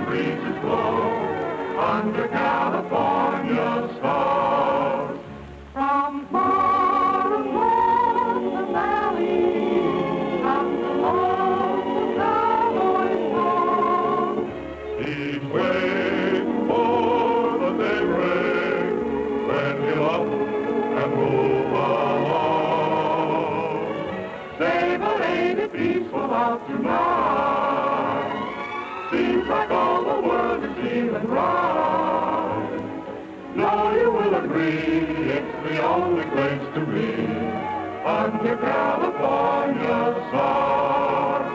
breezes blow under California stars. From far across the valley comes the lonesome cowboy's song. He's waiting for the daybreak when he'll up and move along. Save a lady peaceful out tonight. Seems like all the world is feeling right. Now you will agree, it's the only place to be under California stars.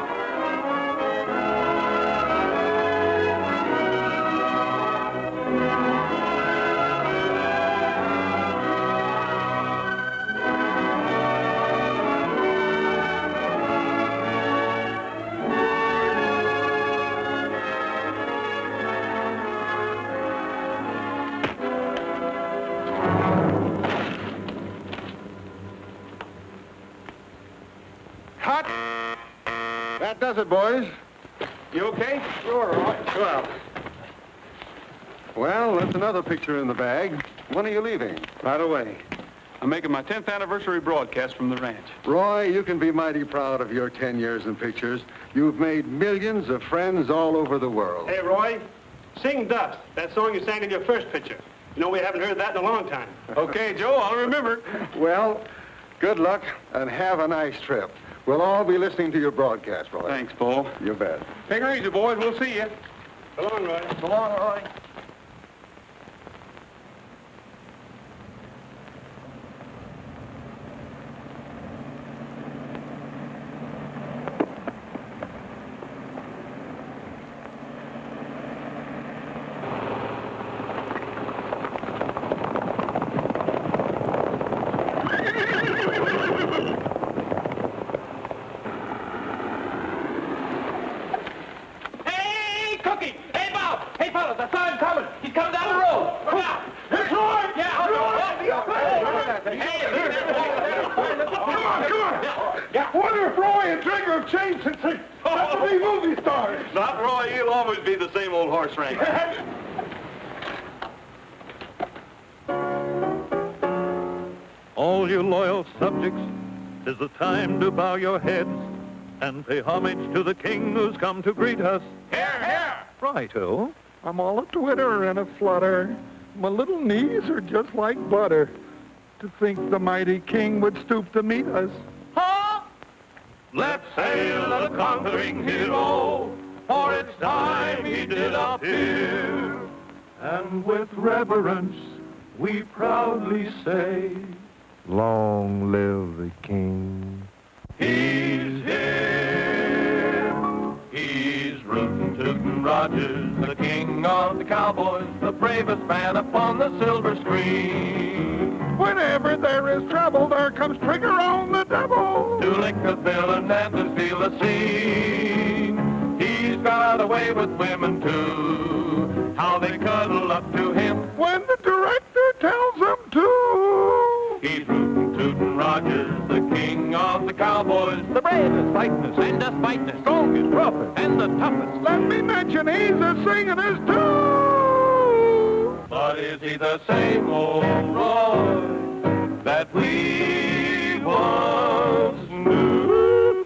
Cut! That does it, boys. You okay? Sure, Roy. Well, that's another picture in the bag. When are you leaving? Right away. I'm making my 10th anniversary broadcast from the ranch. Roy, you can be mighty proud of your 10 years in pictures. You've made millions of friends all over the world. Hey, Roy, sing Dust, that song you sang in your first picture. You know, we haven't heard that in a long time. Okay, Joe, I'll remember. Well, good luck and have a nice trip. We'll all be listening to your broadcast, Roy. Thanks, Paul. You bet. Take her easy, boys. We'll see you. So long, Roy. So long, Roy. Not Roy, he'll always be the same old horse wrangler. All you loyal subjects, 'tis the time to bow your heads and pay homage to the king who's come to greet us. Here, here! Righto. I'm all a twitter and a flutter. My little knees are just like butter. To think the mighty king would stoop to meet us. Let's hail the conquering hero, for it's time he did appear. And with reverence, we proudly say, Long live the king. he's here. He's rootin' tootin' Rogers, the king of the cowboys, the bravest man upon the silver screen. Whenever there is trouble, there comes Trigger on the double. To lick the villain and to steal the scene. He's got away with women too, how they cuddle up to him When the director tells them to. He's rootin' tootin' Rogers, the king of the cowboys, the bravest, fightin'est, and the fightin'est, strongest, roughest, and the toughest. Let me mention he's a singing his too. But is he the same old Roy that we once knew?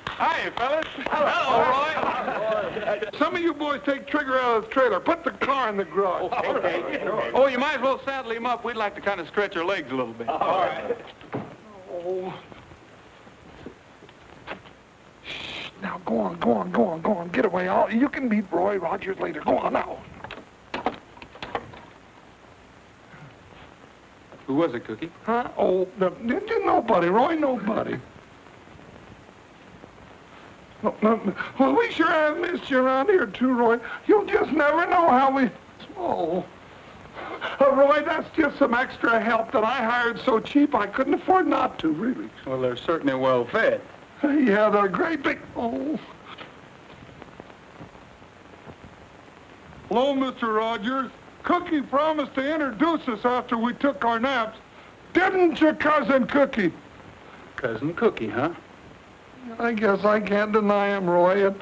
Hi, fellas. Hello, Roy. Some of you boys take Trigger out of the trailer. Put the car in the garage. Okay. Oh, you might as well saddle him up. We'd like to kind of stretch our legs a little bit. All right. Oh. Shh. Now, go on. Get away. You can meet Roy Rogers later. Go on now. Who was it, Cookie? Huh? Oh, nobody, Roy, nobody. No. Well, we sure have missed you around here, too, Roy. You'll just never know how we... Oh. Roy, that's just some extra help that I hired so cheap I couldn't afford not to, really. Well, they're certainly well fed. Yeah, they're great big... Oh. Hello, Mr. Rogers. Cookie promised to introduce us after we took our naps. Didn't you, Cousin Cookie? Cousin Cookie, huh? I guess I can't deny him, Roy. It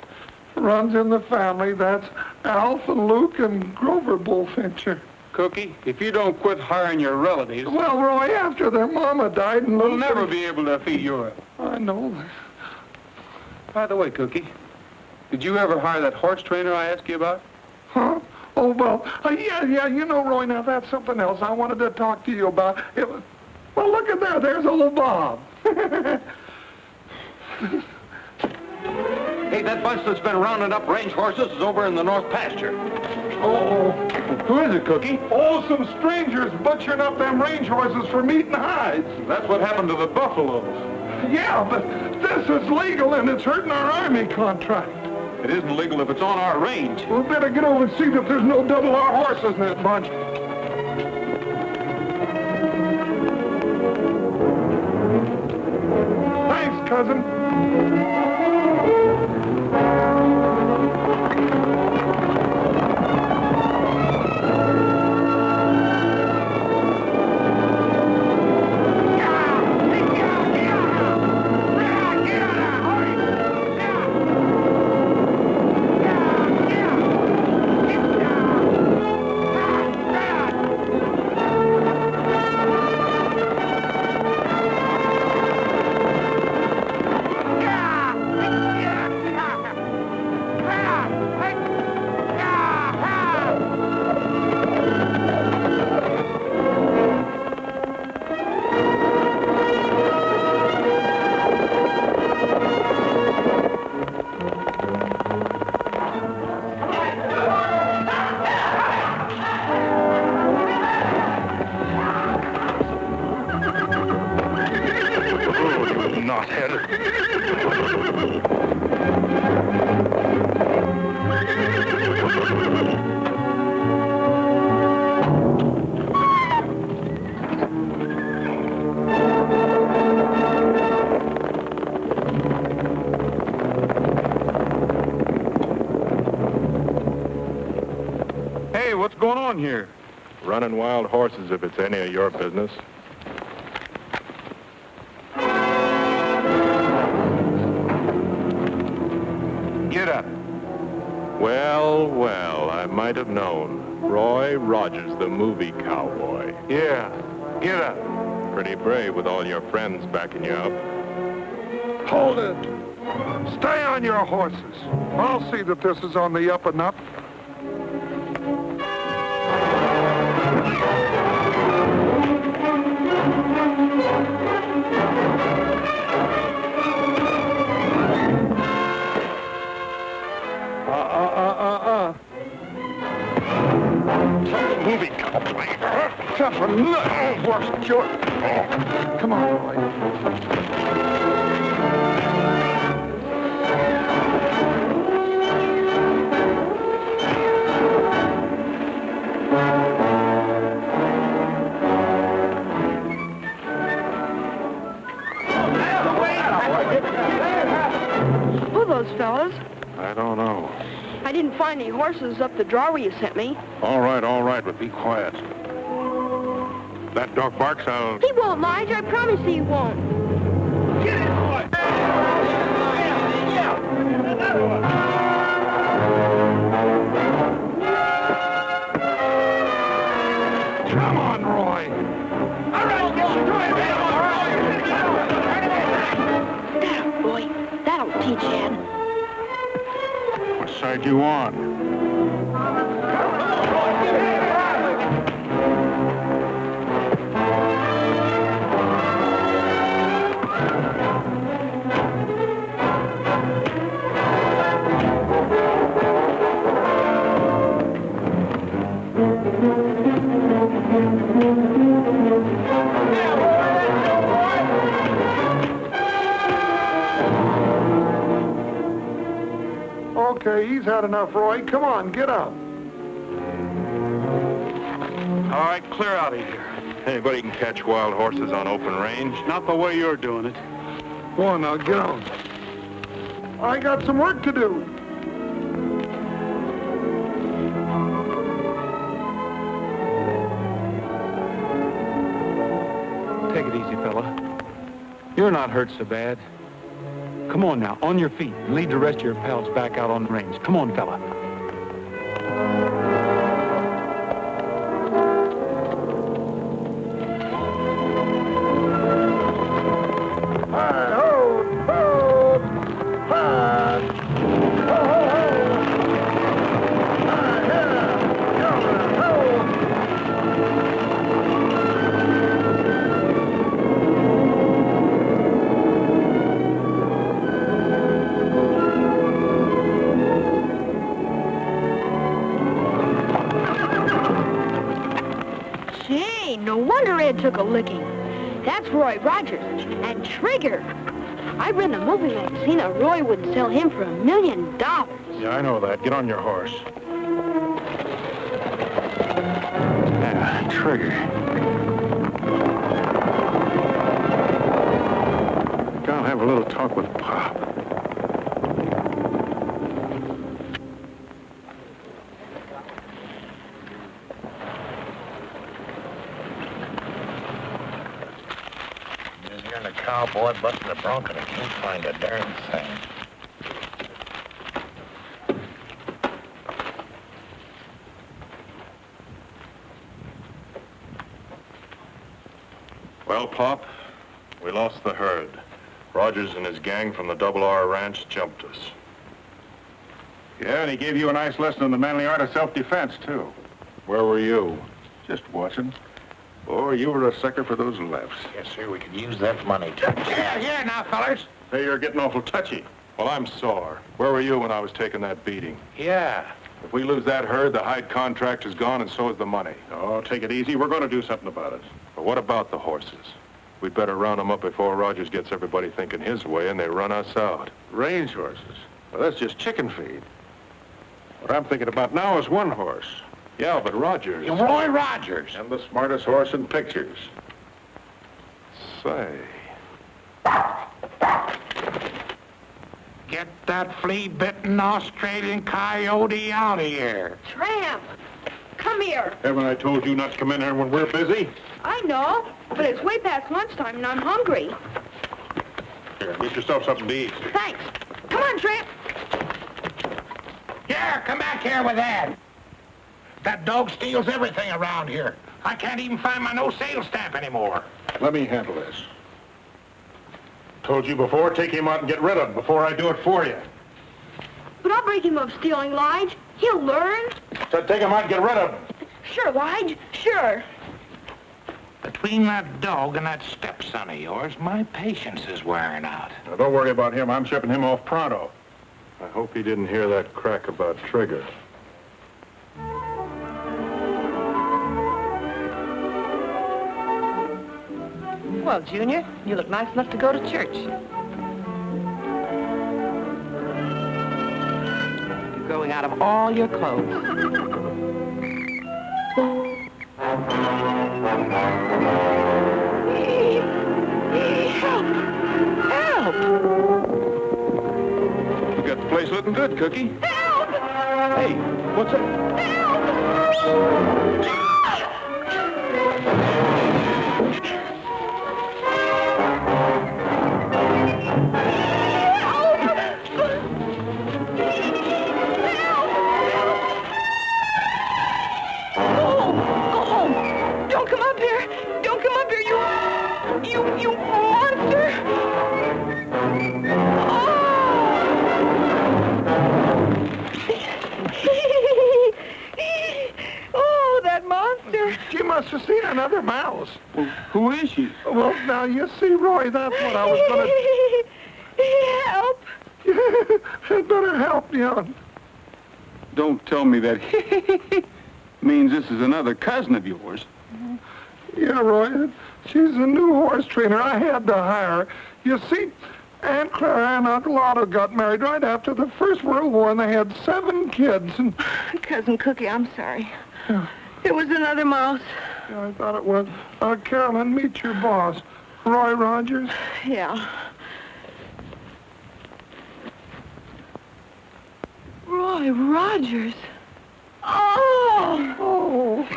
runs in the family. That's Alf and Luke and Grover Bullfincher. Cookie, if you don't quit hiring your relatives, Well, Roy, after their mama died and we'll Luke... never be able to feed yours. I know. By the way, Cookie, did you ever hire that horse trainer I asked you about? Huh? Oh, well, yeah, you know, Roy, now that's something else I wanted to talk to you about. It was... Well, look at there. There's old Bob. Hey, that bunch that's been rounding up range horses is over in the north pasture. Oh, Who is it, Cookie? oh, some strangers butchering up them range horses for meat and hides. That's what happened to the buffaloes. Yeah, but this is legal and it's hurting our army contract. It isn't legal if it's on our range. We better get over and see that there's no double R horses in that bunch. Thanks, cousin. Hey, what's going on here? Running wild horses if it's any of your business. Get up. Well, well, I might have known. Roy Rogers, the movie cowboy. Yeah, get up. Pretty brave with all your friends backing you up. Hold it. Stay on your horses. I'll see that this is on the up and up. Movie cowboy. Tough enough. Horse short. Come on, Roy. Who are those fellas? I don't know. I didn't find any horses up the draw where you sent me. All right, but be quiet. That dog barks, I'll... He won't, Lige. I promise he won't. Come on, Roy. Now, boy, that'll teach Ed. What side you on? Okay, he's had enough, Roy. Come on, get up. All right, clear out of here. Anybody can catch wild horses on open range. Not the way you're doing it. Go on now, get on. I got some work to do. Take it easy, fella. You're not hurt so bad. Come on now, on your feet. And lead the rest of your pals back out on the range. Come on, fella. Took a licking. That's Roy Rogers and Trigger. I read in a movie magazine that Roy would sell him for $1 million. Yeah, I know that. Get on your horse. Yeah, Trigger. Gotta have a little talk with Pop. Cowboy busting a bronco and I can't find a darn thing. Well, Pop, we lost the herd. Rogers and his gang from the Double R Ranch jumped us. Yeah, and he gave you a nice lesson in the manly art of self-defense, too. Where were you? Just watching. Oh, you were a sucker for those lefts. Yes, sir, we could use that money, too. Yeah, now, fellers. Hey, you're getting awful touchy. Well, I'm sore. Where were you when I was taking that beating? Yeah. If we lose that herd, the hide contract is gone and so is the money. Oh, take it easy. We're going to do something about it. But what about the horses? We'd better round them up before Rogers gets everybody thinking his way and they run us out. Range horses. Well, that's just chicken feed. What I'm thinking about now is one horse. Yeah, but Rogers... Roy Rogers. And the smartest horse in pictures. Say... Get that flea-bitten Australian coyote out of here. Tramp, come here. Haven't I told you not to come in here when we're busy? I know, but it's way past lunchtime and I'm hungry. Here, get yourself something to eat. Thanks. Come on, Tramp. Yeah, come back here with that. That dog steals everything around here. I can't even find my no-sale stamp anymore. Let me handle this. Told you before, take him out and get rid of him before I do it for you. But I'll break him of stealing, Lige. He'll learn. Said take him out and get rid of him. Sure, Lige, sure. Between that dog and that stepson of yours, my patience is wearing out. Now, don't worry about him. I'm shipping him off pronto. I hope he didn't hear that crack about Trigger. Well, Junior, you look nice enough to go to church. You're growing out of all your clothes. Help! You got the place looking good, Cookie. Help! Hey, what's that? Help! You monster! Oh, that monster! She must have seen another mouse. Well, who is she? Well, now, you see, Roy, that's what I was going Help! to... I'd better help you. Don't tell me that means this is another cousin of yours. Yeah, Roy, she's a new horse trainer. I had to hire her. You see, Aunt Clara and Uncle Otto got married right after the First World War, and they had 7 kids. And Cousin Cookie, I'm sorry. It was another mouse. yeah, I thought it was. Carolyn, meet your boss, Roy Rogers. Yeah. Roy Rogers. Oh!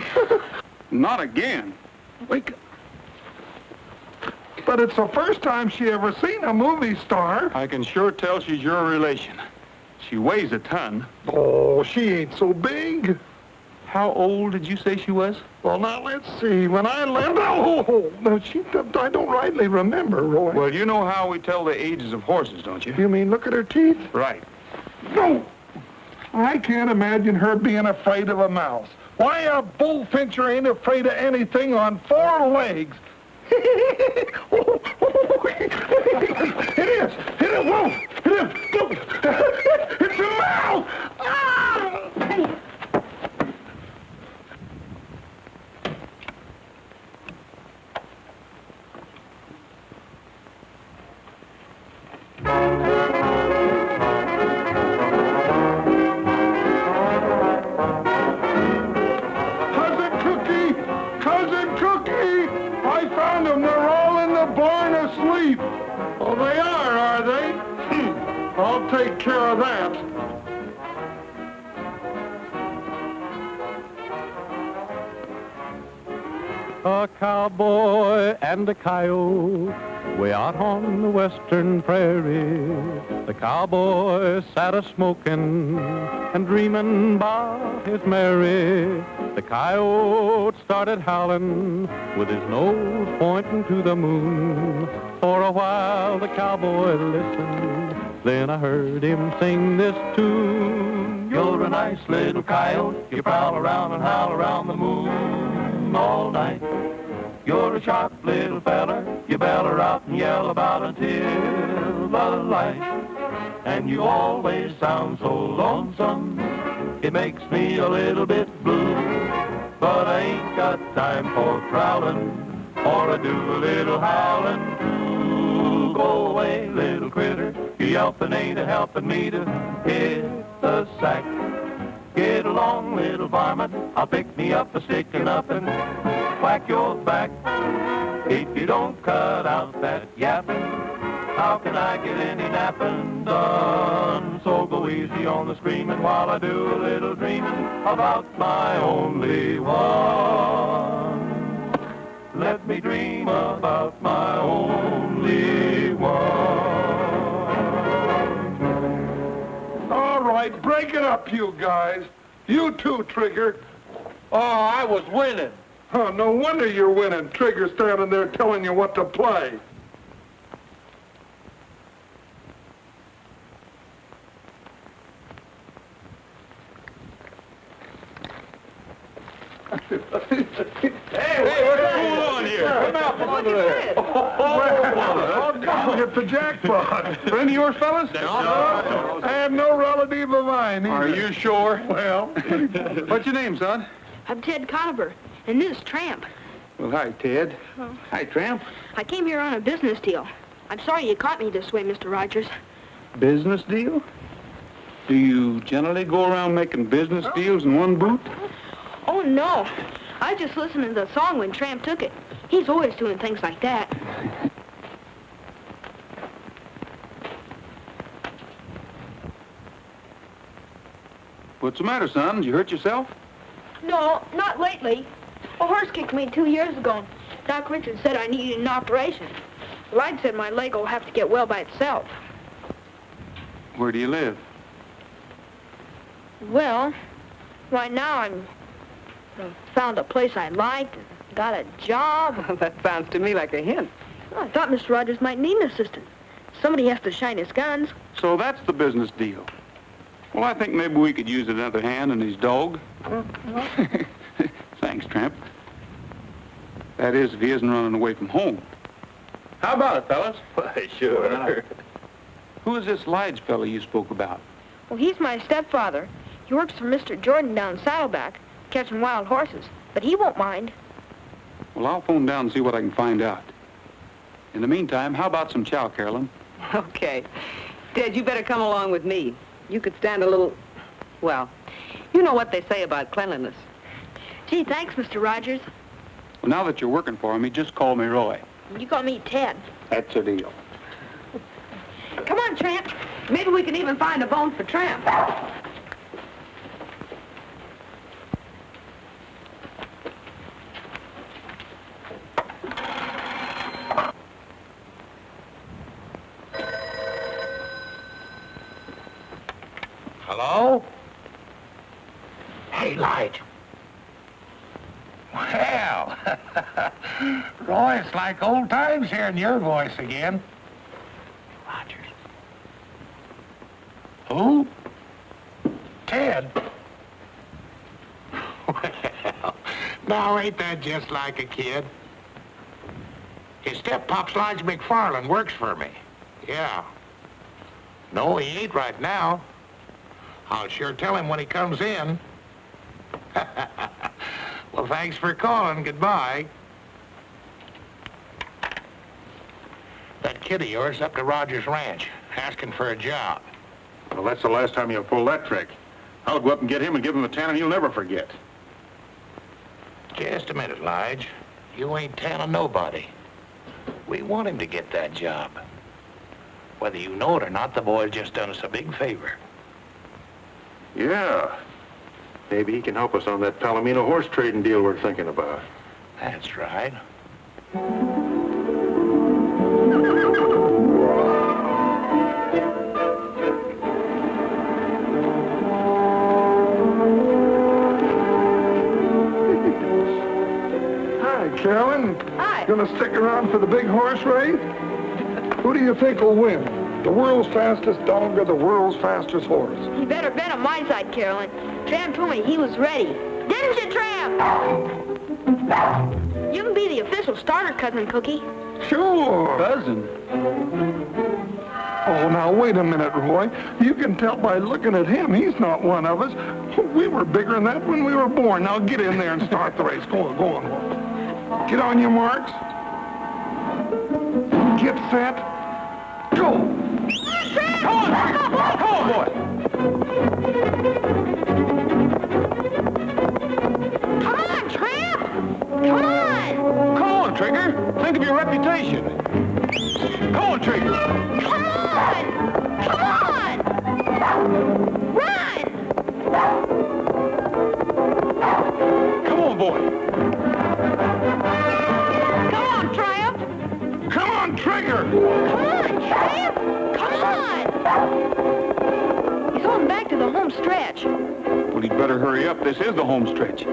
Not again. Wake up. but it's the first time she ever seen a movie star. I can sure tell she's your relation. She weighs a ton. Oh, she ain't so big. How old did you say she was? Well, now, let's see. When I left... Oh, no, I don't rightly remember, Roy. Well, you know how we tell the ages of horses, don't you? You mean look at her teeth? Right. No! I can't imagine her being afraid of a mouse. Why, a bullfincher ain't afraid of anything on 4 legs. It is! It is! Whoa! It is! Look! It's a mouse! Ah! Cousin Cookie! I found them. They're all in the barn asleep. Oh, they are they? I'll take care of that. A cowboy and a coyote way out on the western prairie. The cowboy sat a-smoking and dreaming about his Mary. The coyote started howling with his nose pointing to the moon. For a while the cowboy listened, then I heard him sing this tune. You're a nice little coyote, you prowl around and howl around the moon all night. You're a sharp little feller, you beller out and yell about until the light. And you always sound so lonesome, it makes me a little bit blue. But I ain't got time for prowling, or I do a little howling too. Go away, little critter, you yelping ain't a helping me to hit the sack. Get along, little varmint, I'll pick me up a stick and up and whack your back. If you don't cut out that yapping, how can I get any napping done? So go easy on the screaming while I do a little dreaming about my only one. Let me dream about my only one. All right, break it up, you guys. You too, Trigger. Oh, I was winning. Oh, no wonder you're winning. Trigger standing there telling you what to play. Hey, what's going on here? Come out from under there. Oh, God, hit the jackpot. Friend of yours, fellas? I have no relative of mine either. Are you sure? Well, What's your name, son? I'm Ted Conover, and this is Tramp. Well, hi, Ted. Oh. Hi, Tramp. I came here on a business deal. I'm sorry you caught me this way, Mr. Rogers. Business deal? Do you generally go around making business deals in one boot? Oh, no. I just listened to the song when Tramp took it. He's always doing things like that. What's the matter, son? Did you hurt yourself? No, not lately. A horse kicked me 2 years ago. Doc Richards said I needed an operation. Light said my leg will have to get well by itself. Where do you live? Well, right now I'm found a place I liked, got a job. That sounds to me like a hint. Well, I thought Mr. Rogers might need an assistant. Somebody has to shine his guns. So that's the business deal. Well, I think maybe we could use another hand in his dog. Thanks, Tramp. That is, if he isn't running away from home. How about it, fellas? Why, sure. Who is this Lige fellow you spoke about? Well, he's my stepfather. He works for Mr. Jordan down Saddleback, catching wild horses. But he won't mind. Well, I'll phone down and see what I can find out. In the meantime, how about some chow, Carolyn? Okay. Ted, you better come along with me. You could stand a little... Well, you know what they say about cleanliness. Gee, thanks, Mr. Rogers. Well, now that you're working for me, just call me Roy. You call me Ted. That's a deal. Come on, Tramp. Maybe we can even find a bone for Tramp. Hello? Hey, Lige. Well, Roy, it's like old times hearing your voice again. Rogers. Who? Ted. Well, now ain't that just like a kid? His step-pop's Lige McFarland works for me. Yeah. No, he ain't right now. I'll sure tell him when he comes in. Well, thanks for calling. Goodbye. That kid of yours up to Rogers Ranch, asking for a job. Well, that's the last time you'll pull that trick. I'll go up and get him and give him a 10, and he'll never forget. Just a minute, Lige. You ain't telling nobody. We want him to get that job. Whether you know it or not, the boy's just done us a big favor. Yeah. Maybe he can help us on that Palomino horse trading deal we're thinking about. That's right. Hi, Carolyn. Hi. Gonna stick around for the big horse race? Who do you think will win? The world's fastest dog or the world's fastest horse? You better bet on my side, Carolyn. Tramp told me he was ready. Didn't you, Tramp? You can be the official starter, Cousin Cookie. Sure. Cousin. Oh, now, wait a minute, Roy. You can tell by looking at him, he's not one of us. We were bigger than that when we were born. Now, get in there and start the race. Go on. Get on your marks. Get set. Go. Come on, boy. Come on, Tramp! Come on! Come on, Trigger. Think of your reputation. Come on, Trigger. Come on! Come on! Run! Come on, boy. Come on, Tramp! Come on, Trigger. Come on, Tramp! Come on! He's going back to the home stretch. Well, he'd better hurry up. This is the home stretch.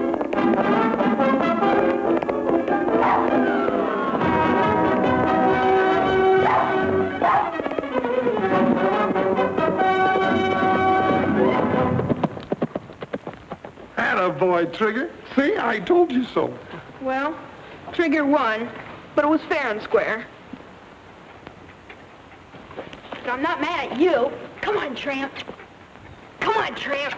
Attaboy, Trigger. See, I told you so. Well, Trigger won, but it was fair and square. But I'm not mad at you. Come on, Tramp. Come on, Tramp.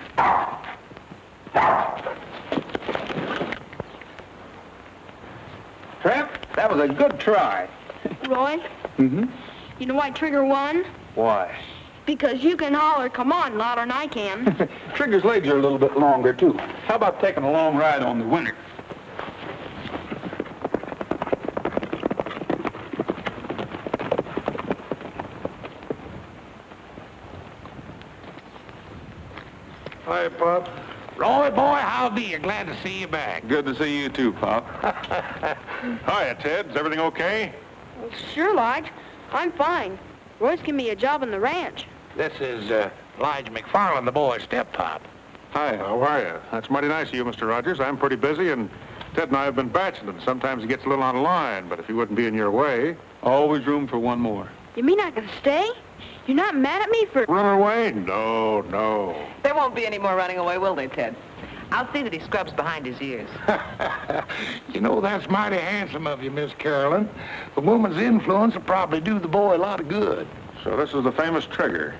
Tramp, that was a good try. Roy, Mm-hmm. you know why Trigger won? Why? Because you can holler, come on, louder than I can. Trigger's legs are a little bit longer, too. How about taking a long ride on the winner? Hi, Pop. Roy, boy, how be you? Glad to see you back. Good to see you too, Pop. Hiya, Ted. Is everything okay? Well, sure, Lige. I'm fine. Roy's giving me a job on the ranch. This is Lige McFarland, the boy's step-pop. Hi, how are you? That's mighty nice of you, Mr. Rogers. I'm pretty busy, and Ted and I have been bachelor. Sometimes he gets a little on line, but if he wouldn't be in your way... Always room for one more. You mean I can stay? You're not mad at me for... Run away? No, no. There won't be any more running away, will they, Ted? I'll see that he scrubs behind his ears. You know, that's mighty handsome of you, Miss Carolyn. A woman's influence will probably do the boy a lot of good. So this is the famous Trigger.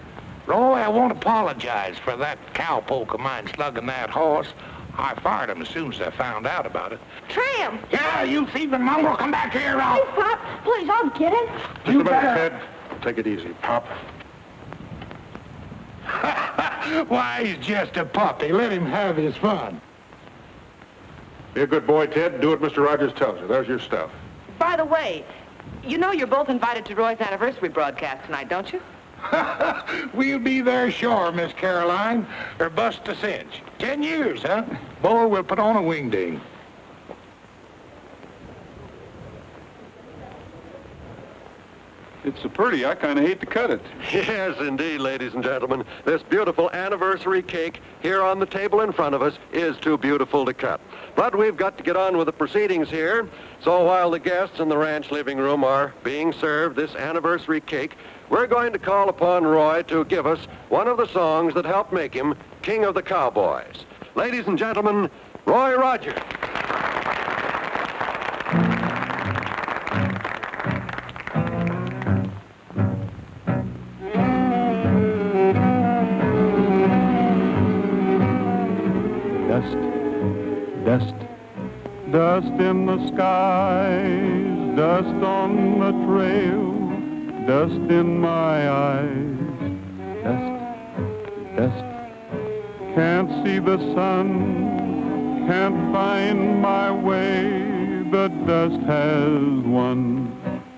Roy, I won't apologize for that cowpoke of mine slugging that horse. I fired him as soon as I found out about it. Tramp! Yeah, you thieving mongrel, come back here, Please, Pop. Please, I'll get it. Just a minute, Ted. Take it easy, Pop. Why, he's just a puppy. Let him have his fun. Be a good boy, Ted. Do what Mr. Rogers tells you. There's your stuff. By the way, you know you're both invited to Roy's anniversary broadcast tonight, don't you? We'll be there sure, Miss Caroline, or bust a cinch. 10 years, huh? Boy, we'll put on a wingding. It's so pretty, I kind of hate to cut it. Yes, indeed, ladies and gentlemen. This beautiful anniversary cake here on the table in front of us is too beautiful to cut. But we've got to get on with the proceedings here. So while the guests in the ranch living room are being served this anniversary cake, we're going to call upon Roy to give us one of the songs that helped make him King of the Cowboys. Ladies and gentlemen, Roy Rogers. Dust, dust in the skies, dust on the trail, dust in my eyes. Dust, can't see the sun, can't find my way. The dust has won.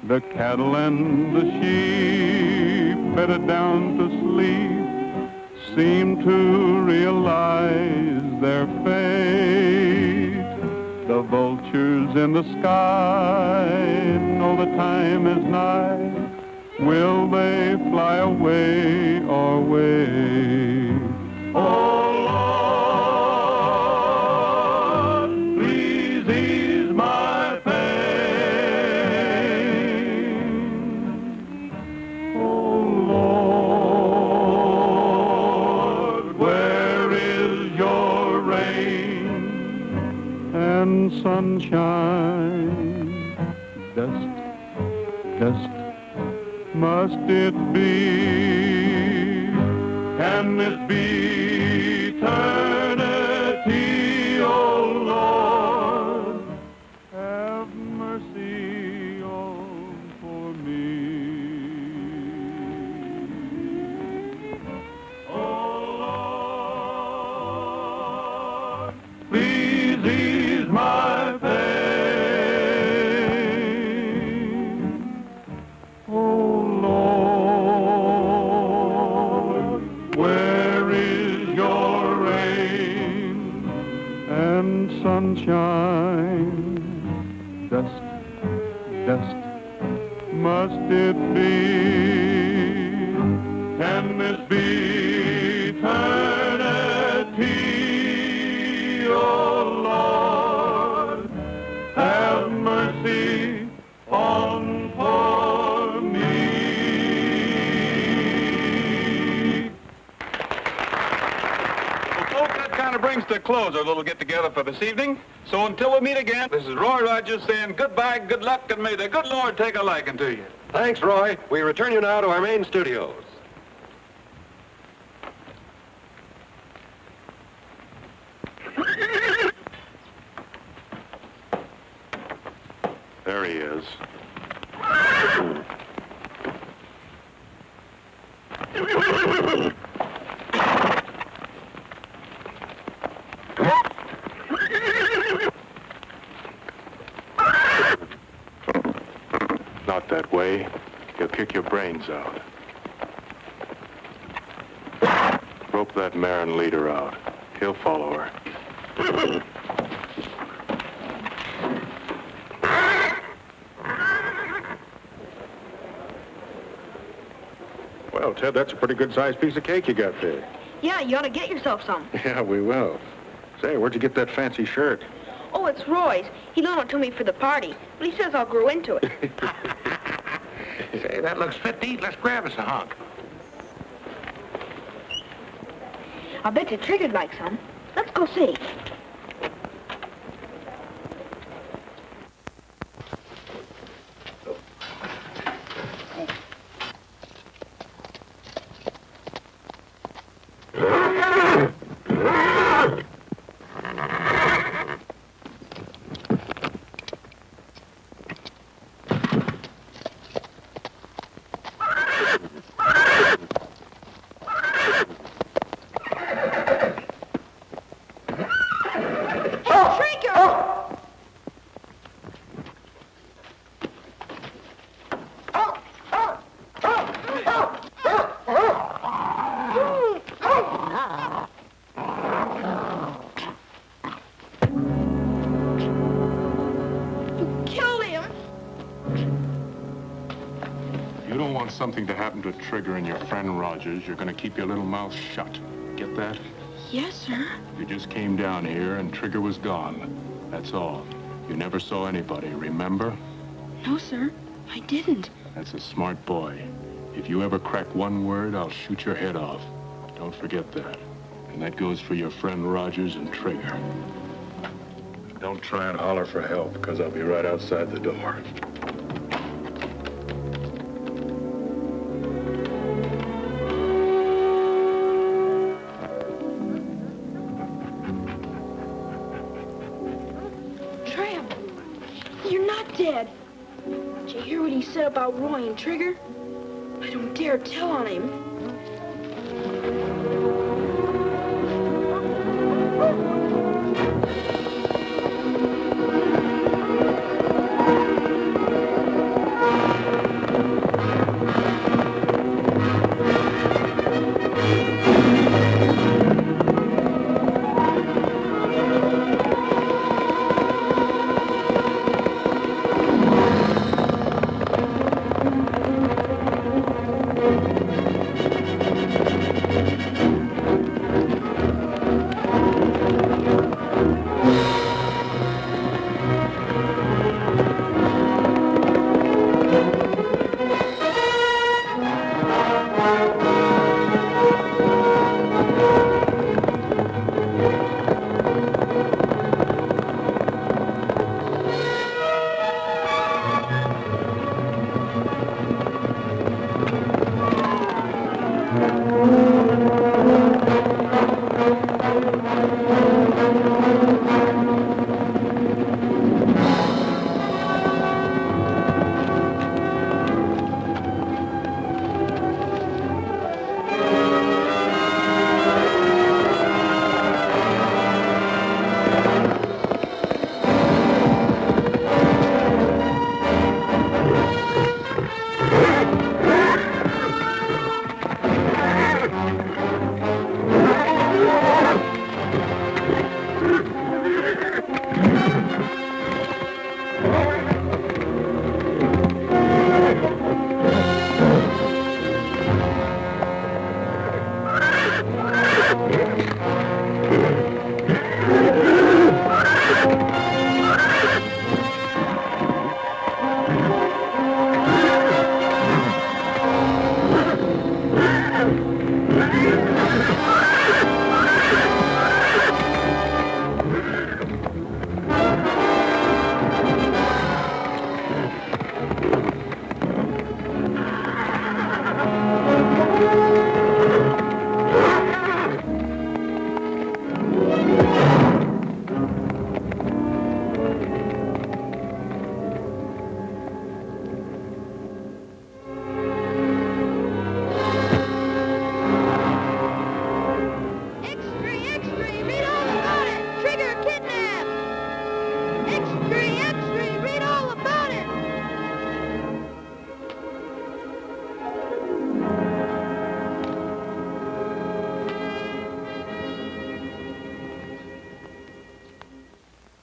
The cattle and the sheep, bedded down to sleep, seem to realize their fate. The vultures in the sky know the time is nigh. Will they fly away or wait? Oh, Lord, please ease my pain. Oh, Lord, where is your rain and sunshine? Dust, must it be? Can this be eternity, oh Lord? Have mercy on for me. Oh Lord, please ease my pain. Oh Lord, where is your rain and sunshine? Dust, must it be? Can this be eternity, oh Lord? Have mercy on for me. Well, folks, that kind of brings to a close our little get-together for this evening. So until we meet again, this is Roy Rogers saying goodbye, good luck, and may the good Lord take a liking to you. Thanks, Roy. We return you now to our main studios. There he is. Not that way. He'll kick your brains out. Rope that mare and lead her out. He'll follow her. Well, Ted, that's a pretty good-sized piece of cake you got there. Yeah, you ought to get yourself some. Yeah, we will. Say, where'd you get that fancy shirt? Oh, it's Roy's. He loaned it to me for the party, but he says I'll grow into it. Say, that looks fit to eat. Let's grab us a hunk. I bet you Trigger'd like some. Let's go see. want something to happen to Trigger and your friend Rogers, you're going to keep your little mouth shut. Get that? Yes, sir. You just came down here and Trigger was gone. That's all. You never saw anybody, remember? No, sir. I didn't. That's a smart boy. If you ever crack one word, I'll shoot your head off. Don't forget that. And that goes for your friend Rogers and Trigger. Don't try and holler for help, because I'll be right outside the door. Tramp, you're not dead. Did you hear what he said about Roy and Trigger? I don't dare tell on him.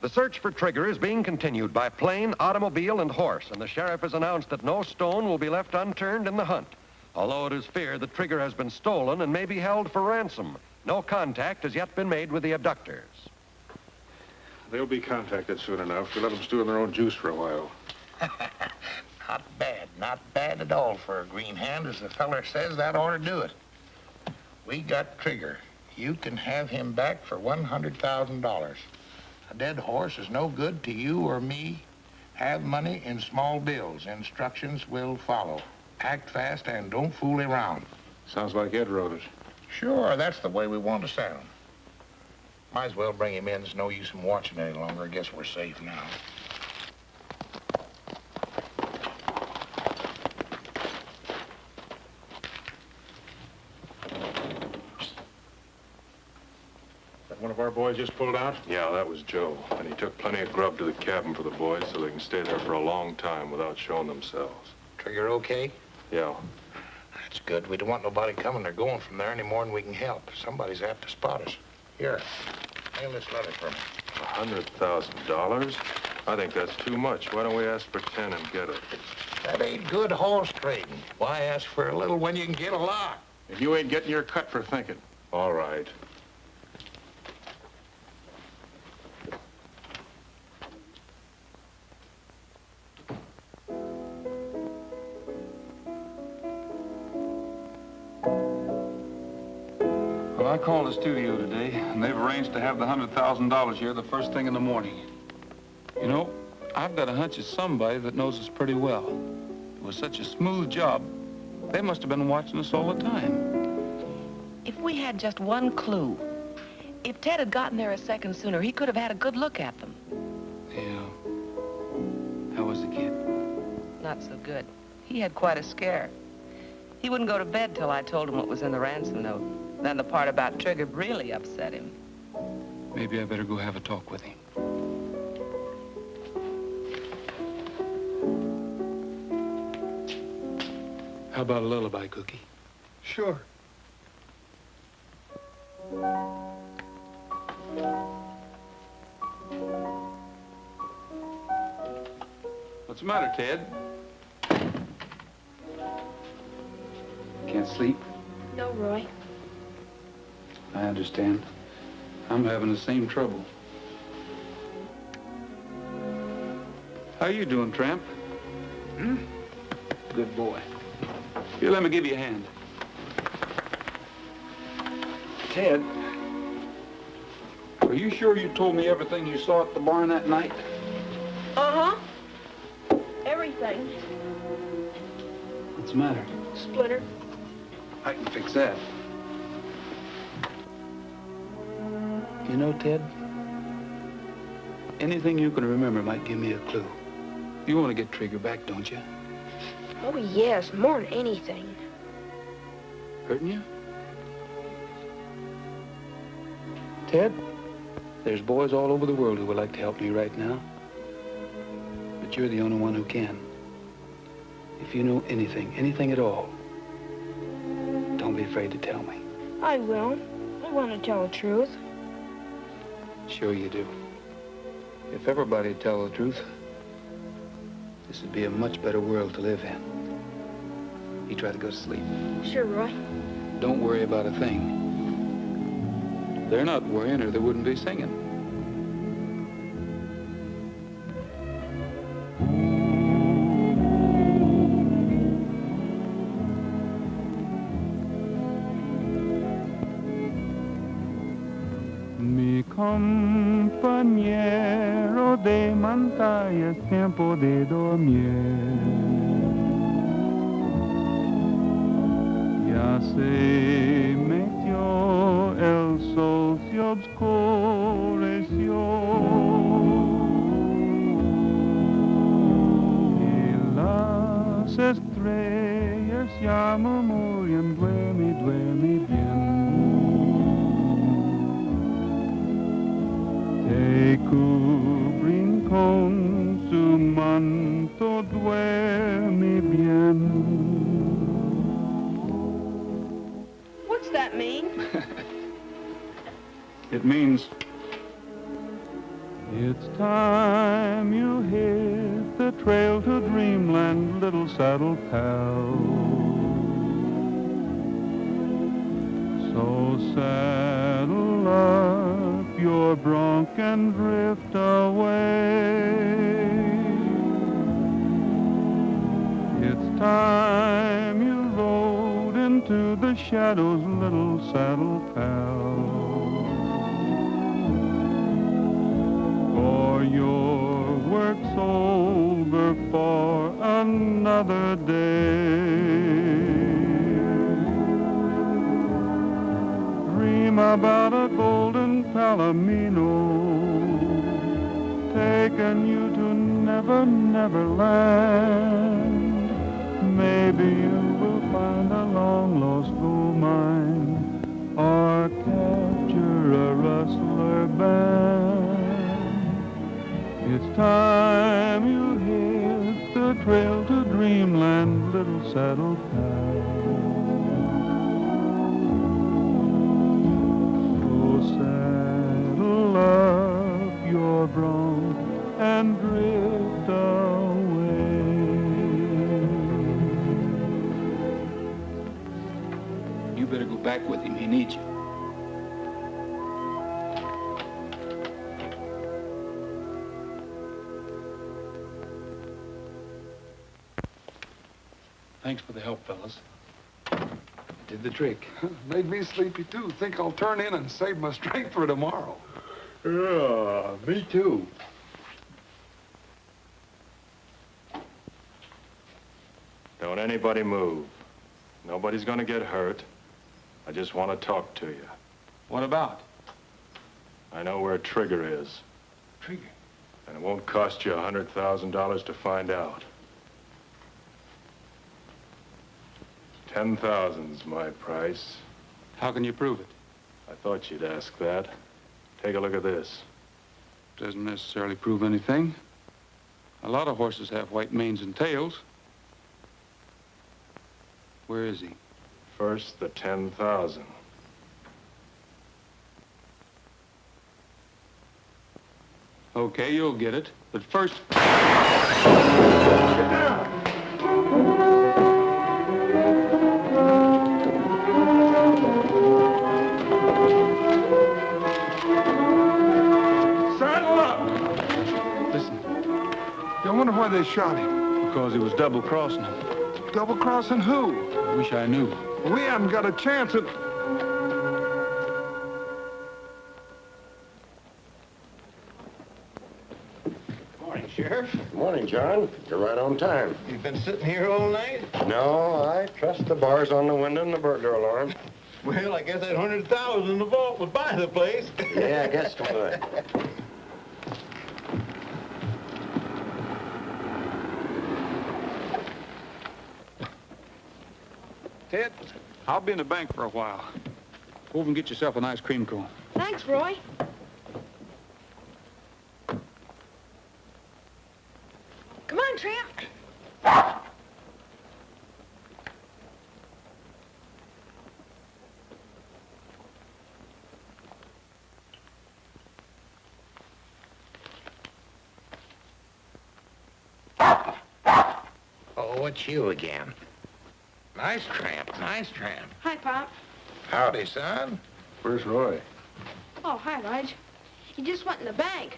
The search for Trigger is being continued by plane, automobile, and horse, and the sheriff has announced that no stone will be left unturned in the hunt. Although it is feared that Trigger has been stolen and may be held for ransom, no contact has yet been made with the abductors. They'll be contacted soon enough. We'll let them stew in their own juice for a while. Not bad at all for a green hand. As the feller says, that ought to do it. We got Trigger. You can have him back for $100,000. A dead horse is no good to you or me. Have money in small bills. Instructions will follow. Act fast and don't fool around. Sounds like Ed wrote it. Sure, that's the way we want to sound. Might as well bring him in. There's no use in watching any longer. I guess we're safe now. One of our boys just pulled out? Yeah, that was Joe. And he took plenty of grub to the cabin for the boys so they can stay there for a long time without showing themselves. Trigger okay? Yeah. That's good. We don't want nobody coming or going from there any more than we can help. Somebody's apt to spot us. Here, mail this letter for me. $100,000? I think that's too much. Why don't we ask for 10 and get it? That ain't good horse trading. Why ask for a little when you can get a lot? And you ain't getting your cut for thinking. All right. Well, I called the studio today, and they've arranged to have the $100,000 here the first thing in the morning. You know, I've got a hunch it's somebody that knows us pretty well. It was such a smooth job, they must have been watching us all the time. If we had just one clue, if Ted had gotten there a second sooner, he could have had a good look at them. Yeah. How was the kid? Not so good. He had quite a scare. He wouldn't go to bed till I told him what was in the ransom note. Then the part about Trigger really upset him. Maybe I better go have a talk with him. How about a lullaby, Cookie? Sure. What's the matter, Ted? Can't sleep? No, Roy. I understand. I'm having the same trouble. How you doing, Tramp? Good boy. Here, let me give you a hand. Ted, are you sure you told me everything you saw at the barn that night? Uh-huh. Everything. What's the matter? Splinter. I can fix that. You know, Ted, anything you can remember might give me a clue. You want to get Trigger back, don't you? Oh, yes, more than anything. Hurting you? Ted, there's boys all over the world who would like to help me right now. But you're the only one who can. If you know anything, anything at all, don't be afraid to tell me. I will. I want to tell the truth. Sure you do. If everybody would tell the truth, this would be a much better world to live in. You try to go to sleep. Sure, Roy. Don't worry about a thing. They're not worrying or they wouldn't be singing. Mi compañero de montaña, es tiempo de dormir. Ya se metió el sol, se oscureció. Y las estrellas ya murmuran, duerme, duerme bien. Te cubren con su manto, duerme bien. What's that mean? It means It's time you hit the trail to dreamland, little saddle pal. So saddle up your bronc and drift away. It's time you rode into the shadows, little saddle pal. For your work's over for another day. Dream about a golden palomino, taking you to Never, Never Land. Maybe you will find a long-lost gold mine or capture a rustler band. It's time you hit the trail to dreamland, little saddle pal. So saddle up your bronc and drift back with him. He needs you. Thanks for the help, fellas. Did the trick. Made me sleepy, too. Think I'll turn in and save my strength for tomorrow. Yeah, me too. Don't anybody move. Nobody's gonna get hurt. I just want to talk to you. What about? I know where Trigger is. Trigger? And it won't cost you $100,000 to find out. 10,000's my price. How can you prove it? I thought you'd ask that. Take a look at this. Doesn't necessarily prove anything. A lot of horses have white manes and tails. Where is he? First, the 10,000. Okay, you'll get it. But first... Saddle up! Listen, I wonder why they shot him. because he was double-crossing them. Double-crossing who? I wish I knew. We haven't got a chance at... Morning, Sheriff. Morning, John. You're right on time. You've been sitting here all night? No, I trust the bars on the window and the burglar alarm. Well, I guess that 100,000 in the vault would buy the place. Yeah, I guess it would. Ted, I'll be in the bank for a while. Go over and get yourself an ice cream cone. Thanks, Roy. Come on, Tramp. Oh, it's you again. Nice tramp, nice tramp. Hi, Pop. Howdy, son. Where's Roy? Oh, hi, Lige. He just went in the bank.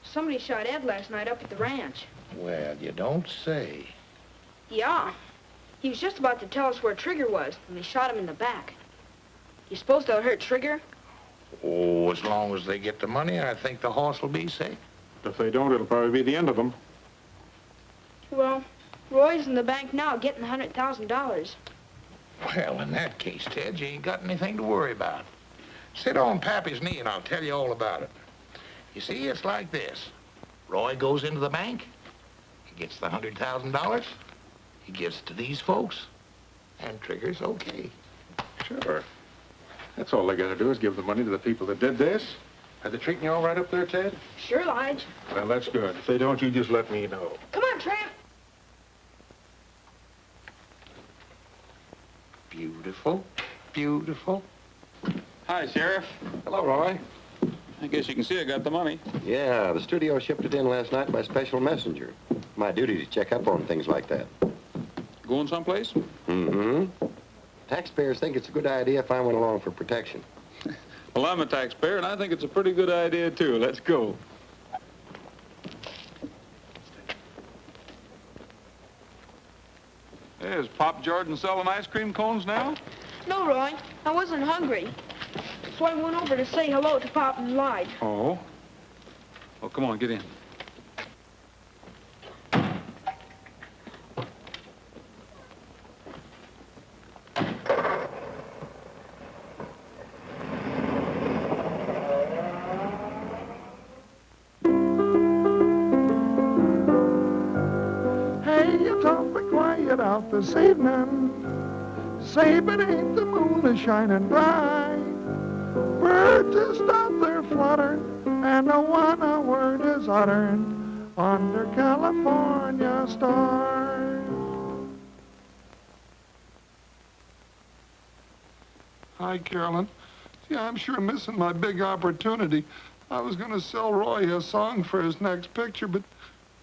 Somebody shot Ed last night up at the ranch. Well, you don't say. Yeah. He was just about to tell us where Trigger was, and they shot him in the back. You suppose they'll hurt Trigger? Oh, as long as they get the money, I think the horse will be safe. If they don't, it'll probably be the end of them. Well, Roy's in the bank now getting $100,000. Well, in that case, Ted, you ain't got anything to worry about. Sit on Pappy's knee and I'll tell you all about it. You see, it's like this. Roy goes into the bank. He gets the $100,000. He gives it to these folks. And Trigger's okay. Sure. That's all they gotta do is give the money to the people that did this. Are they treating you all right up there, Ted? Sure, Lige. Well, that's good. If they don't, you just let me know. Come on, Tramp. Beautiful, beautiful. Hi, Sheriff. Hello, Roy. I guess you can see I got the money. Yeah, the studio shipped it in last night by special messenger. My duty to check up on things like that. Going someplace? Mm-hmm. Taxpayers think it's a good idea if I went along for protection. Well, I'm a taxpayer, and I think it's a pretty good idea, too. Let's go. Hey, is Pop Jordan selling ice cream cones now? No, Roy. I wasn't hungry. So I went over to say hello to Pop and Lige. Oh? Well, come on, get in. Hey, you talk be quiet out this evening. Say, but ain't the moon a shining bright? Birds just out there fluttering, and no one a word is uttered under California stars. Hi, Carolyn. See, I'm sure missing my big opportunity. I was going to sell Roy a song for his next picture, but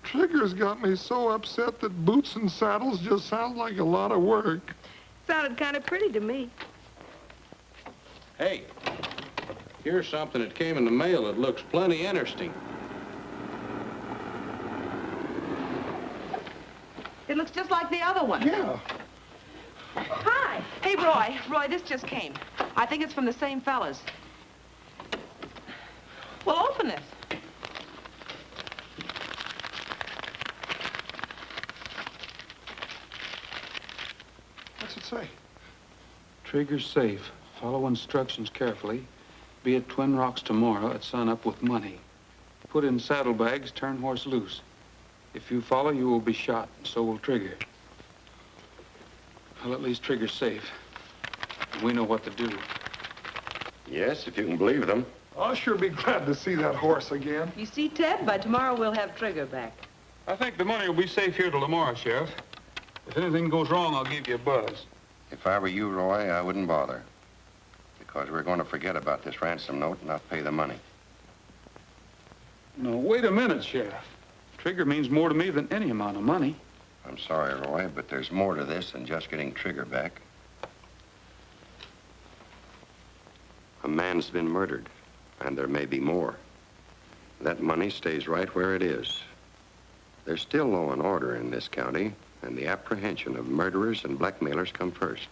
Trigger's got me so upset that boots and saddles just sound like a lot of work. Sounded kind of pretty to me. Hey, here's something that came in the mail that looks plenty interesting. It looks just like the other one. Yeah. Hi. Hey, Roy. Roy, this just came. I think it's from the same fellas. Well, open it. What's it say? Trigger's safe. Follow instructions carefully. Be at Twin Rocks tomorrow at sunup with money. Put in saddlebags, turn horse loose. If you follow, you will be shot, and so will Trigger. Well, at least Trigger's safe. And we know what to do. Yes, if you can believe them. I'll sure be glad to see that horse again. You see, Ted, by tomorrow we'll have Trigger back. I think the money will be safe here till tomorrow, Sheriff. If anything goes wrong, I'll give you a buzz. If I were you, Roy, I wouldn't bother. Because we're going to forget about this ransom note and not pay the money. No, wait a minute, Sheriff. Trigger means more to me than any amount of money. I'm sorry, Roy, but there's more to this than just getting Trigger back. A man's been murdered, and there may be more. That money stays right where it is. There's still law and order in this county, and the apprehension of murderers and blackmailers come first.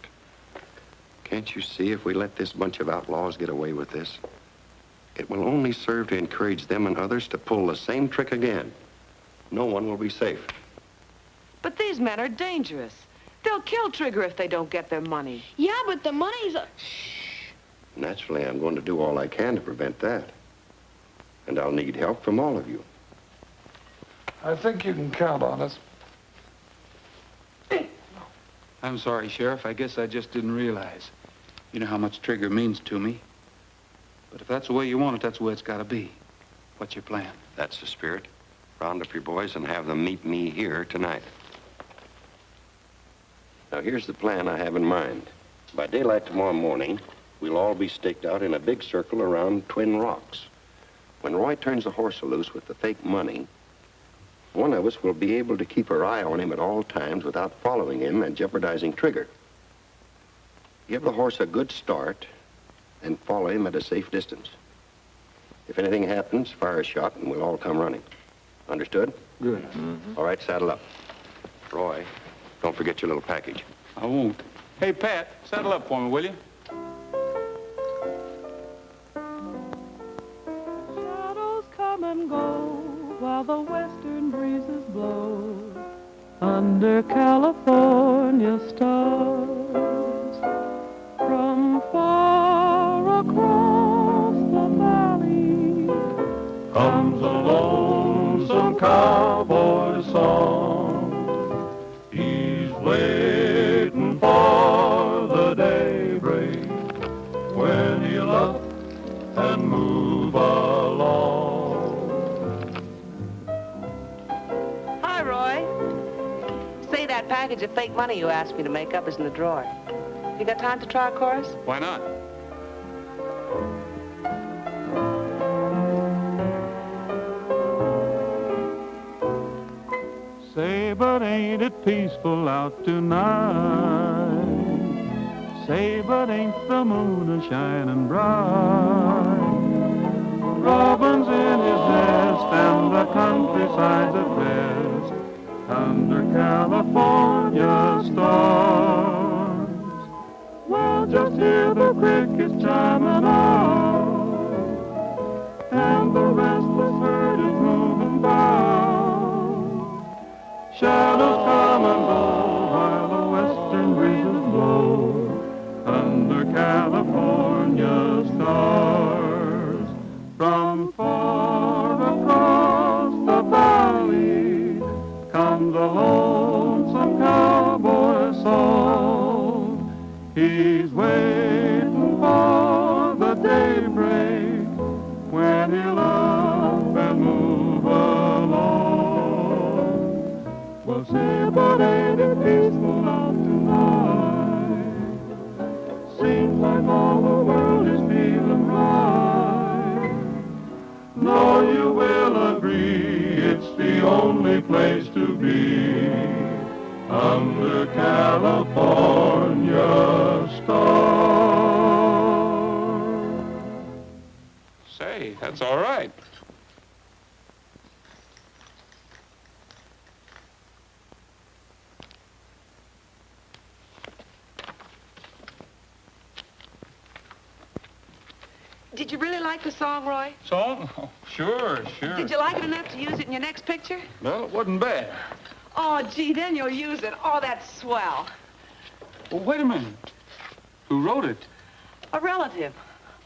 Can't you see if we let this bunch of outlaws get away with this? It will only serve to encourage them and others to pull the same trick again. No one will be safe. But these men are dangerous. They'll kill Trigger if they don't get their money. Yeah, but the money's... Naturally, I'm going to do all I can to prevent that. And I'll need help from all of you. I think you can count on us. I'm sorry, Sheriff. I guess I just didn't realize. You know how much Trigger means to me. But if that's the way you want it, that's the way it's got to be. What's your plan? That's the spirit. Round up your boys and have them meet me here tonight. Now, here's the plan I have in mind. By daylight tomorrow morning, we'll all be staked out in a big circle around Twin Rocks. When Roy turns the horse loose with the fake money, one of us will be able to keep our eye on him at all times without following him and jeopardizing Trigger. Give the horse a good start and follow him at a safe distance. If anything happens, fire a shot and we'll all come running. Understood? Good. All right, saddle up. Roy, don't forget your little package. I won't. Hey, Pat, saddle up for me, will you? Shadows come and go while the western breezes blow under California stars. From far across the valley comes a lonesome cowboy song. He's waiting for the daybreak when he'll up and move along. Hi, Roy. Say, that package of fake money you asked me to make up is in the drawer. You got time to try a chorus? Why not? Say, but ain't it peaceful out tonight? Say, but ain't the moon a-shining bright? Robin's in his nest and the countryside's at rest under California stars. Well, just hear the crickets chiming out, and the restless herd is moving by. Shadows come and go while the western breezes blow under California stars. From far across the valley comes a lonesome cowboy song. He's waiting for the daybreak when he'll up and move along. Well, say, but ain't it peaceful out tonight? Seems like all the world is feeling right. No, you will agree it's the only place to be under California stars. Say, that's all right. Did you really like the song, Roy? Song? Oh, sure. Did you like it enough to use it in your next picture? Well, it wasn't bad. Oh, gee, then you'll use it. Oh, that's swell. Well, wait a minute. Who wrote it? A relative.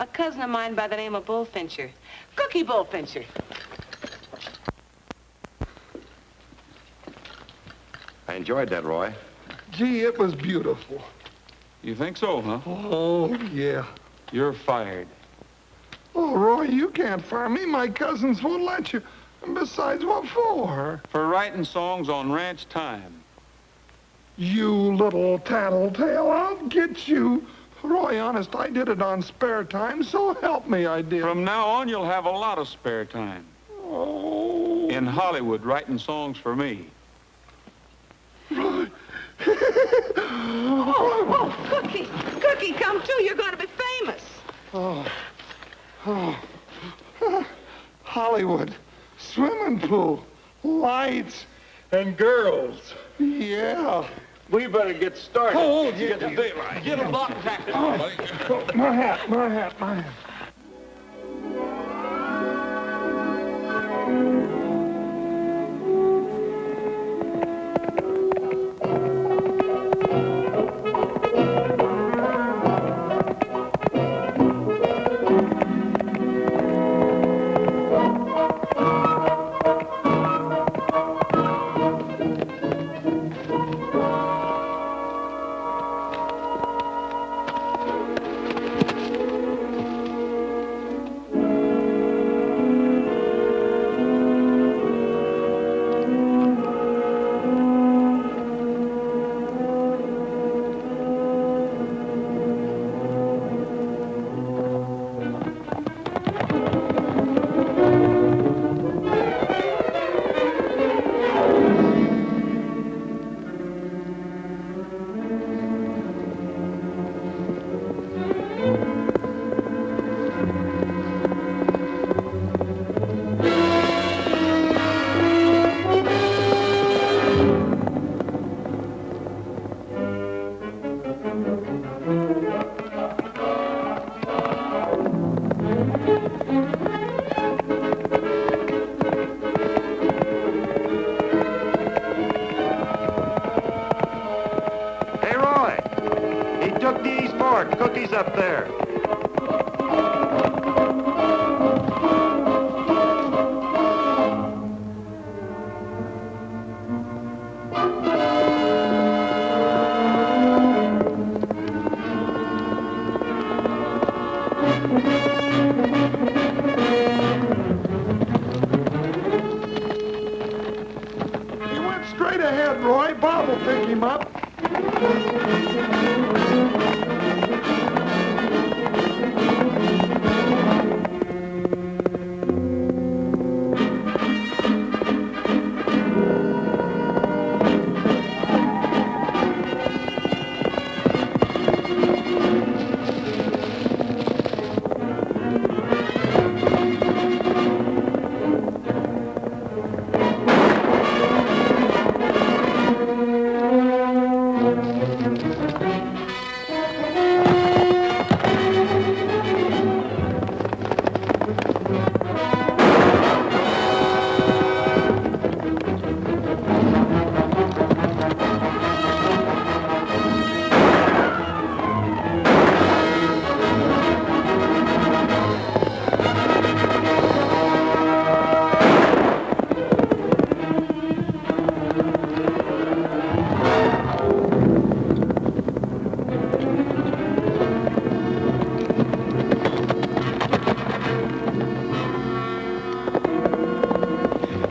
A cousin of mine by the name of Bullfincher. Cookie Bullfincher. I enjoyed that, Roy. Gee, it was beautiful. You think so, huh? Oh, yeah. You're fired. Oh, Roy, you can't fire me. My cousins won't let you. And besides, what for? For writing songs on ranch time. You little tattletale, I'll get you. Roy, honest, I did it on spare time, so help me, I did. From now on, you'll have a lot of spare time. Oh. In Hollywood, writing songs for me. Roy. Oh, Cookie. Cookie, come too. You're going to be famous. Oh. Hollywood, swimming pool, lights, And girls. yeah. We better get started. Oh, yeah. Get the daylight. Get a block practice, buddy. My hat. Cookies up there. He went straight ahead, Roy. Bob will pick him up.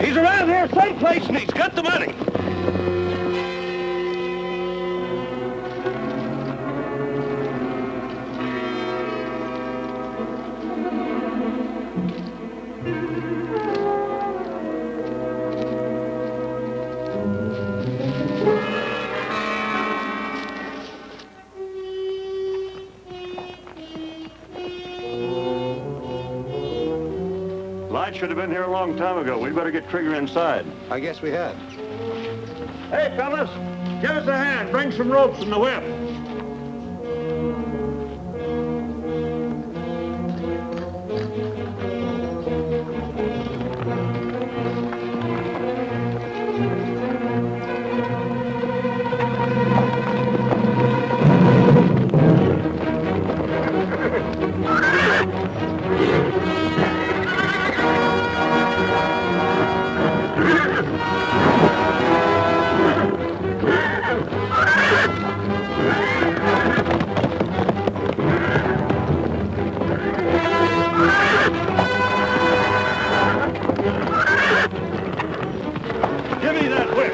He's around here someplace and he's got the money. Lige should have been here a long time ago. We'd better get Trigger inside. I guess we had. Hey, fellas, give us a hand. Bring some ropes and the whip. Give me that whip.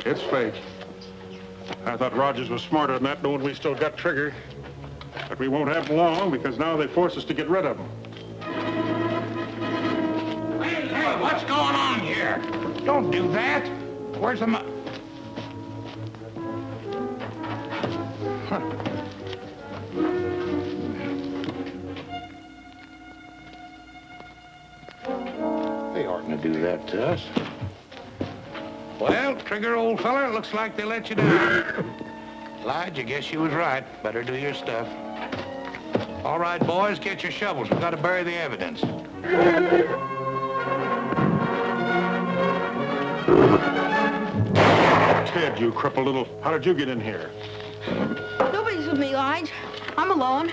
It's fake. I thought Rogers was smarter than that, knowing we still got Trigger. But we won't have him long, because now they force us to get rid of him. Hey, what's going on here? Don't do that. Where's the They oughtn't to do that to us. Well, Trigger, old feller, it looks like they let you down. Lige, I guess you was right. Better do your stuff. All right, boys, get your shovels. We've got to bury the evidence. Ted, you crippled little... How did you get in here? Nobody's with me, Lige. I'm alone.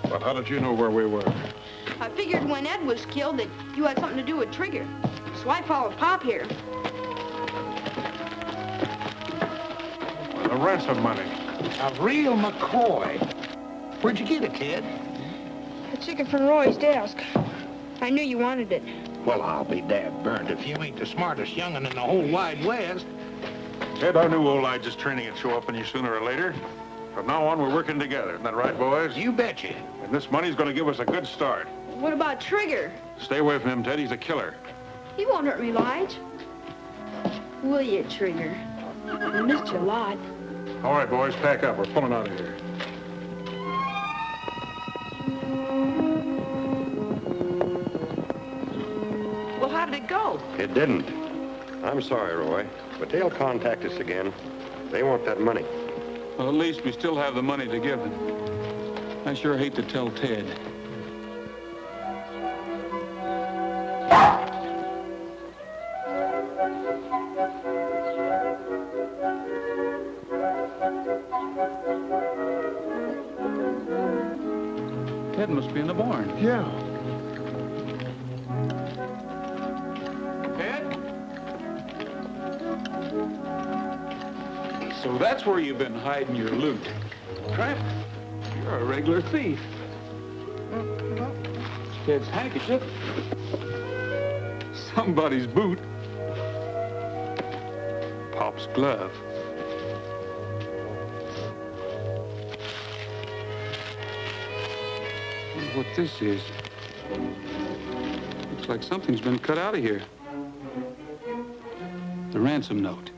Well, how did you know where we were? I figured when Ed was killed that you had something to do with Trigger. So I followed Pop here. The ransom money. A real McCoy. Where'd you get it, Ted? I took it from Roy's desk. I knew you wanted it. Well, I'll be dad burned if you ain't the smartest young'un in the whole wide West. Ted, I knew old Lige's training would show up on you sooner or later. From now on, we're working together. Isn't that right, boys? You betcha. And this money's going to give us a good start. What about Trigger? Stay away from him, Ted. He's a killer. He won't hurt me, Lige. Will you, Trigger? I missed you a lot. All right, boys, pack up. We're pulling out of here. Well, how did it go? It didn't. I'm sorry, Roy, but they'll contact us again. They want that money. Well, at least we still have the money to give them. I sure hate to tell Ted. Ted must be in the barn. Yeah. Ted? So that's where you've been hiding your loot. Tramp, you're a regular thief. Ted's handkerchief. Somebody's boot. Pop's glove. Wonder what this is. Looks like something's been cut out of here. The ransom note.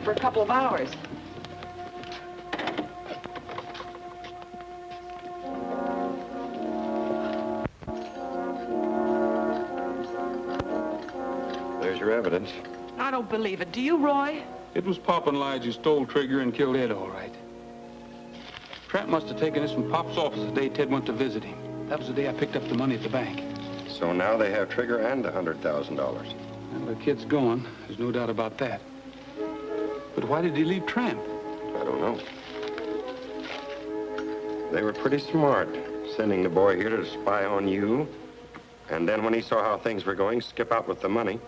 for a couple of hours. There's your evidence. I don't believe it. Do you, Roy? It was Pop and Lige who stole Trigger and killed Ed, all right. Tramp must have taken this from Pop's office the day Ted went to visit him. That was the day I picked up the money at the bank. So now they have Trigger and the $100,000. Well, the kid's gone. There's no doubt about that. But why did he leave Tramp? I don't know. They were pretty smart, sending the boy here to spy on you. And then when he saw how things were going, skip out with the money.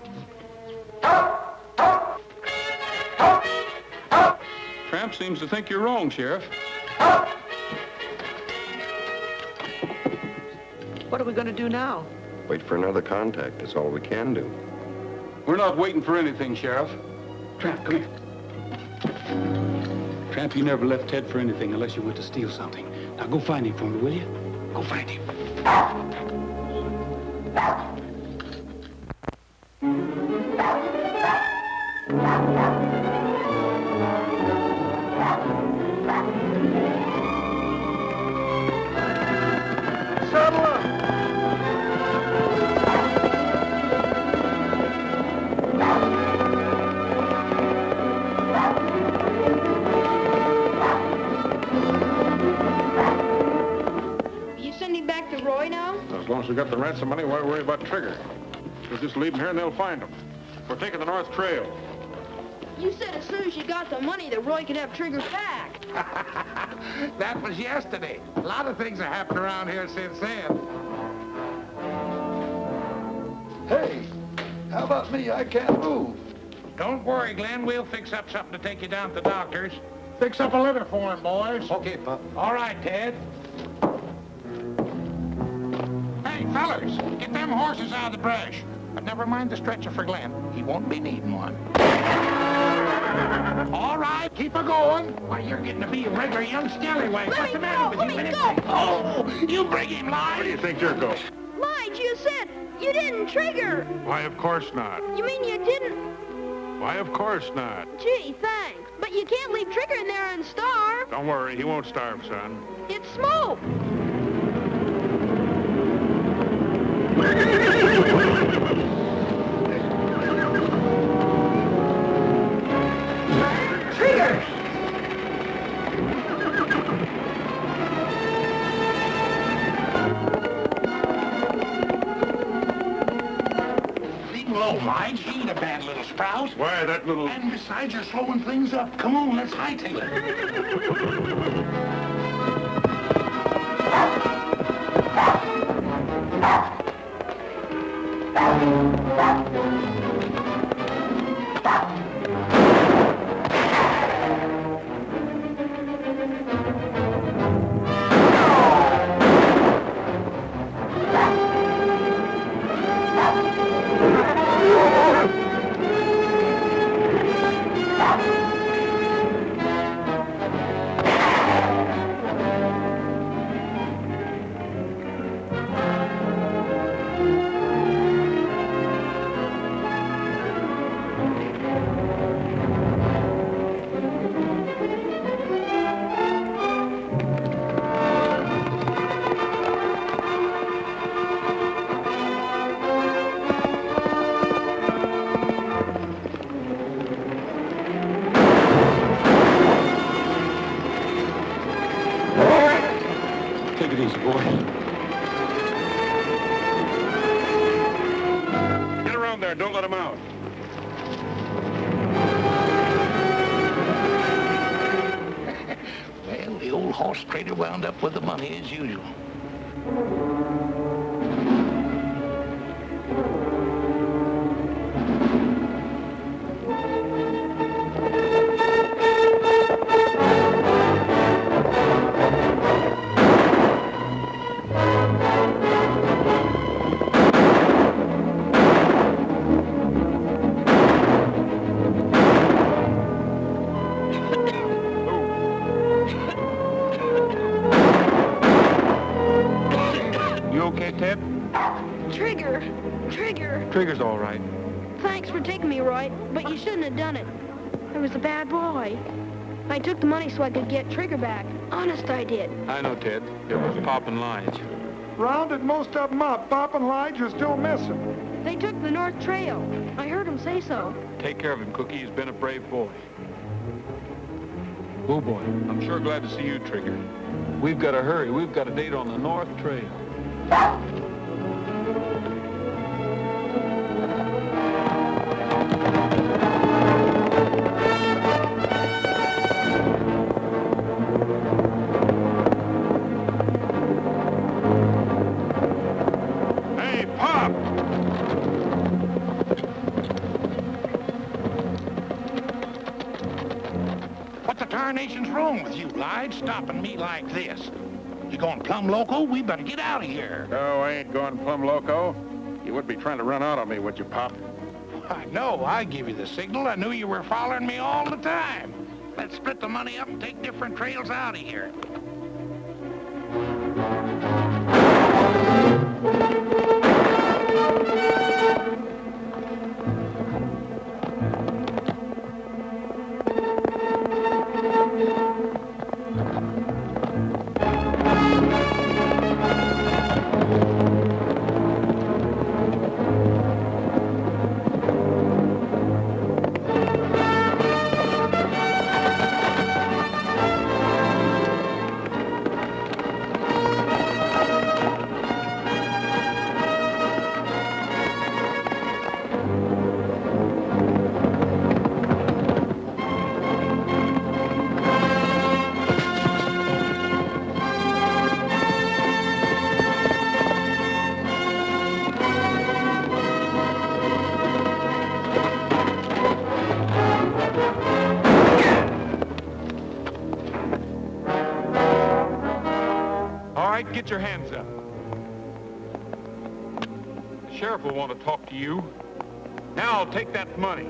Tramp seems to think you're wrong, Sheriff. What are we going to do now? Wait for another contact. That's all we can do. We're not waiting for anything, Sheriff. Tramp, come here. Tramp, you never left Ted for anything unless you went to steal something. Now go find him for me, will you? Go find him. Settle up. You sending back to Roy now? As long as we got the ransom money, why worry about Trigger? We'll just leave him here and they'll find him. We're taking the North Trail. You said as soon as you got the money that Roy could have Trigger back. That was yesterday. A lot of things have happened around here since then. Hey, how about me? I can't move. Don't worry, Glenn. We'll fix up something to take you down to the doctor's. Fix up a litter for him, boys. Okay, Pop. All right, Ted. Hey, fellas, get them horses out of the brush. But never mind the stretcher for Glenn. He won't be needing one. All right, keep a going. Why, you're getting to be a regular young scallywag. What's the matter with you? Oh, you bring him, Lige. Where do you think you're going? Lige, you said you didn't trigger. Why, of course not. You mean you didn't? Why, of course not. Gee, thanks. But you can't leave Trigger in there and starve. Don't worry, he won't starve, son. It's smoke. Trigger! Leave him alone, Lige. He ain't a bad little sprout. Why, that little... And besides, you're slowing things up. Come on, let's hightail it. Take it easy, boy. Get around there, don't let him out. Well, the old horse trader wound up with the money as usual. You okay, Ted? Trigger. Trigger's all right. Thanks for taking me, Roy, but you shouldn't have done it. I was a bad boy. I took the money so I could get Trigger back. Honest, I did. I know, Ted. It was Pop and Lige. Rounded most of them up. Pop and Lige are still missing. They took the North Trail. I heard him say so. Take care of him, Cookie. He's been a brave boy. Oh, boy. I'm sure glad to see you, Trigger. We've got to hurry. We've got a date on the North Trail. Hey, Pop! What the tarnation's wrong with you, Lige, stopping me like this? You going plumb loco? We better get out of here. Oh, I ain't going plumb loco. You would be trying to run out on me, would you, Pop? I know. I give you the signal. I knew you were following me all the time. Let's split the money up and take different trails out of here. All right, get your hands up. The sheriff will want to talk to you. Now, take that money.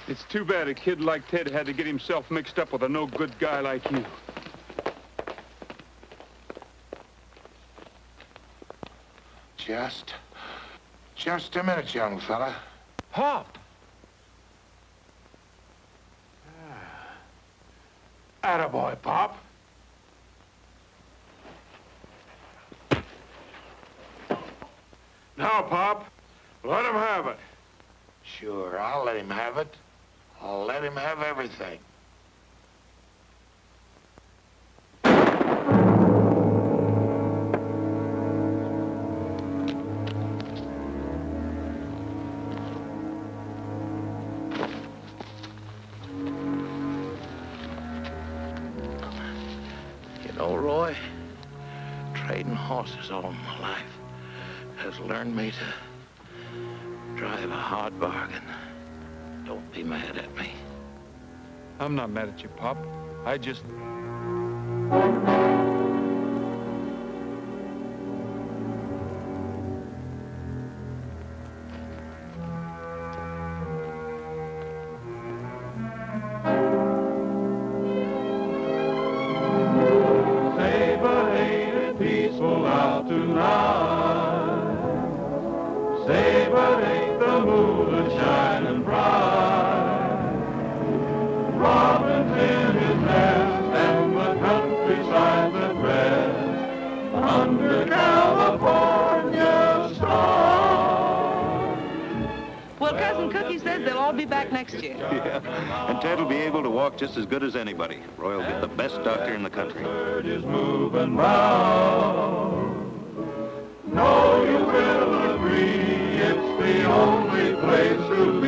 It's too bad a kid like Ted had to get himself mixed up with a no-good guy like you. Just a minute, young fella. Pop! Attaboy, Pop. Now, Pop, let him have it. Sure, I'll let him have it. I'll let him have everything. You know, Roy, trading horses all my life has learned me to drive a hard bargain. Don't be mad at me. I'm not mad at you, Pop. I just... Say, but ain't it peaceful out tonight? Say, but ain't the moon shining bright? Robin's in his nest and the countryside's at rest under California stars. Well, Cousin Cookie says they'll all be back next year. Yeah, and Ted will be able to walk just as good as anybody. Roy will get the best doctor in the country. Bird is moving round. No, you will agree it's the only place to be.